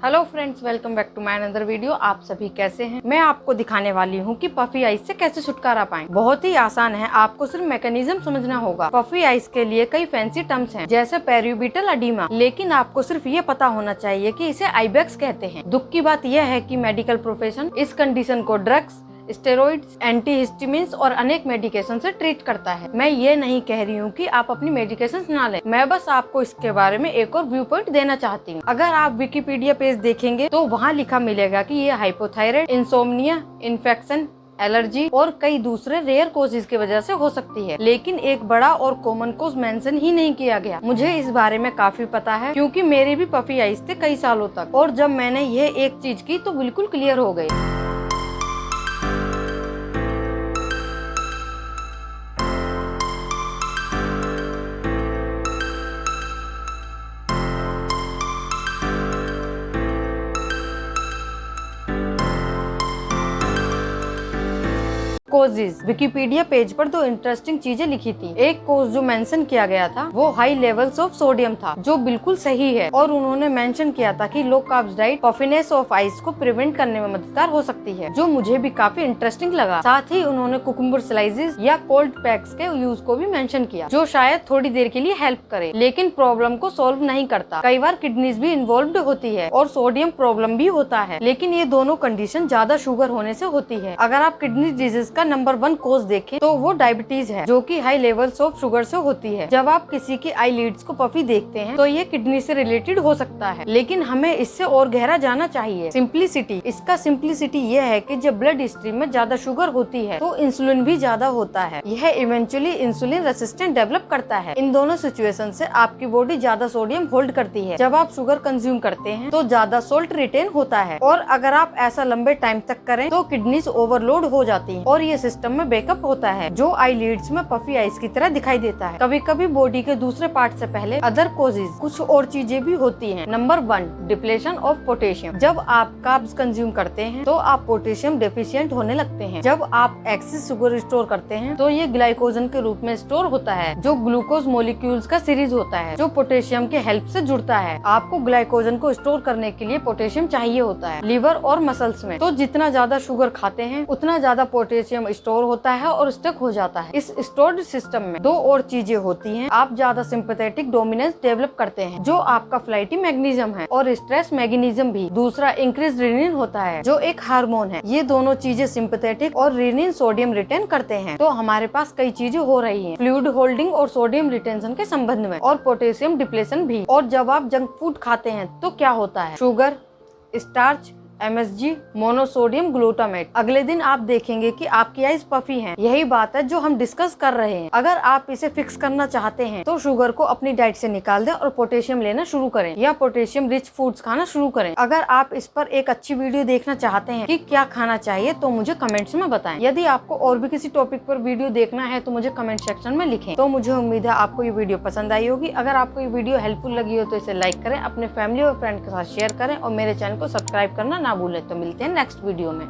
Hello friends, welcome back to my another video. आप सभी कैसे हैं? मैं आपको दिखाने वाली हूँ कि पफी आइज से कैसे छुटकारा पाएं। बहुत ही आसान है, आपको सिर्फ मैकेनिज्म समझना होगा। पफी आइज के लिए कई फैंसी टर्म्स हैं, जैसे पेरियोर्बिटल एडिमा, लेकिन आपको सिर्फ ये पता होना चाहिए कि इसे आइबेक्स कहते हैं। दुख की बात यह है कि मेडिकल प्रोफेशन इस कंडीशन को ड्रग्स, स्टेरॉइड्स, एंटीहिस्टामिन्स और अनेक मेडिकेशन से ट्रीट करता है। मैं ये नहीं कह रही हूँ कि आप अपनी मेडिकेशन ना लें, मैं बस आपको इसके बारे में एक और व्यू पॉइंट देना चाहती हूँ। अगर आप विकिपीडिया पेज देखेंगे तो वहाँ लिखा मिलेगा कि ये हाइपोथायराइड, इंसोम्निया, इन्फेक्शन, एलर्जी और कई दूसरे रेयर कोजेज की वजह से हो सकती है, लेकिन एक बड़ा और कॉमन कोज मेंशन ही नहीं किया गया। मुझे इस बारे में काफी पता है, क्योंकि मेरी भी पफी आइज थे कई सालों तक, और जब मैंने ये एक चीज की तो बिल्कुल क्लियर हो गई। कोजेज विकिपीडिया पेज पर दो इंटरेस्टिंग चीजें लिखी थी। एक कोज जो मेंशन किया गया था वो हाई लेवल्स ऑफ सोडियम था, जो बिल्कुल सही है, और उन्होंने मेंशन किया था कि low carbs diet puffiness of eyes को प्रिवेंट करने में मददगार हो सकती है, जो मुझे भी काफी इंटरेस्टिंग लगा। साथ ही उन्होंने कुकुम्बर स्लाइसेस या कोल्ड पैक्स के यूज को भी मेंशन किया, जो शायद थोड़ी देर के लिए हेल्प करे, लेकिन प्रॉब्लम को सोल्व नहीं करता। कई बार किडनीज भी इन्वॉल्व होती है और सोडियम प्रॉब्लम भी होता है, लेकिन ये दोनों कंडीशन ज्यादा शुगर होने से होती है। अगर आप किडनी डिजीज का नंबर 1 कोज देखें तो वो डायबिटीज है, जो कि हाई लेवल्स ऑफ शुगर से होती है। जब आप किसी की आई लीड्स को पफी देखते हैं तो ये किडनी से रिलेटेड हो सकता है, लेकिन हमें इससे और गहरा जाना चाहिए। सिंप्लिसिटी, इसका सिंप्लिसिटी ये है कि जब ब्लड स्ट्रीम में ज्यादा शुगर होती है तो इंसुलिन भी ज्यादा होता है। यह इवेंचुअली इंसुलिन रेसिस्टेंट डेवलप करता है। इन दोनों सिचुएशन से आपकी बॉडी ज्यादा सोडियम होल्ड करती है। जब आप शुगर कंज्यूम करते हैं तो ज्यादा सोल्ट रिटेन होता है, और अगर आप ऐसा लंबे टाइम तक करें तो किडनीज ओवरलोड हो जाती है और ये सिस्टम में बैकअप होता है, जो आई लीड्स में पफी आइज की तरह दिखाई देता है। कभी कभी बॉडी के दूसरे पार्ट से पहले अदर कोजेज कुछ और चीजें भी होती हैं। Number 1, depletion of potassium. जब आप कार्ब्स कंज्यूम करते हैं तो आप पोटेशियम डेफिशिएंट होने लगते हैं। जब आप एक्सेस शुगर स्टोर करते हैं तो ये ग्लाइकोजन के रूप में स्टोर होता है, जो ग्लूकोज मॉलिक्यूल्स का सीरीज होता है, जो पोटेशियम के हेल्प से जुड़ता है। आपको ग्लाइकोजन को स्टोर करने के लिए पोटेशियम चाहिए होता है लीवर और मसल्स में, तो जितना ज्यादा शुगर खाते हैं उतना ज्यादा पोटेशियम स्टोर होता है और स्टक हो जाता है। इस स्टोर्ड सिस्टम में दो और चीजें होती हैं। आप ज्यादा सिंपैथेटिक डोमिनेंस डेवलप करते हैं, जो आपका फ्लाइटी मैग्नीशियम है, और स्ट्रेस मैग्नीशियम भी। दूसरा इंक्रीज रेनिन होता है, जो एक हार्मोन है। ये दोनों चीजें सिंपैथेटिक और रेनिन सोडियम रिटेन करते हैं। तो हमारे पास कई चीजें हो रही हैं, फ्लूइड होल्डिंग और सोडियम रिटेंशन के संबंध में, और पोटेशियम डिप्लेशन भी। और जब आप जंक फूड खाते हैं तो क्या होता है? Sugar, starch, MSG, monosodium glutamate. अगले दिन आप देखेंगे कि आपकी आइज पफी हैं। यही बात है जो हम डिस्कस कर रहे हैं। अगर आप इसे फिक्स करना चाहते हैं तो शुगर को अपनी डाइट से निकाल दें और पोटेशियम लेना शुरू करें, या पोटेशियम रिच फूड्स खाना शुरू करें। अगर आप इस पर एक अच्छी वीडियो देखना चाहते हैं कि क्या खाना चाहिए तो मुझे कमेंट्स में बताएं। यदि आपको और भी किसी टॉपिक पर वीडियो देखना है तो मुझे कमेंट सेक्शन में लिखें। तो मुझे उम्मीद है आपको ये वीडियो पसंद आई होगी। अगर आपको ये वीडियो हेल्पफुल लगी हो तो इसे लाइक करें, अपने फैमिली और फ्रेंड के साथ शेयर करें, और मेरे चैनल को सब्सक्राइब करना ना भूलें। तो मिलते हैं नेक्स्ट वीडियो में।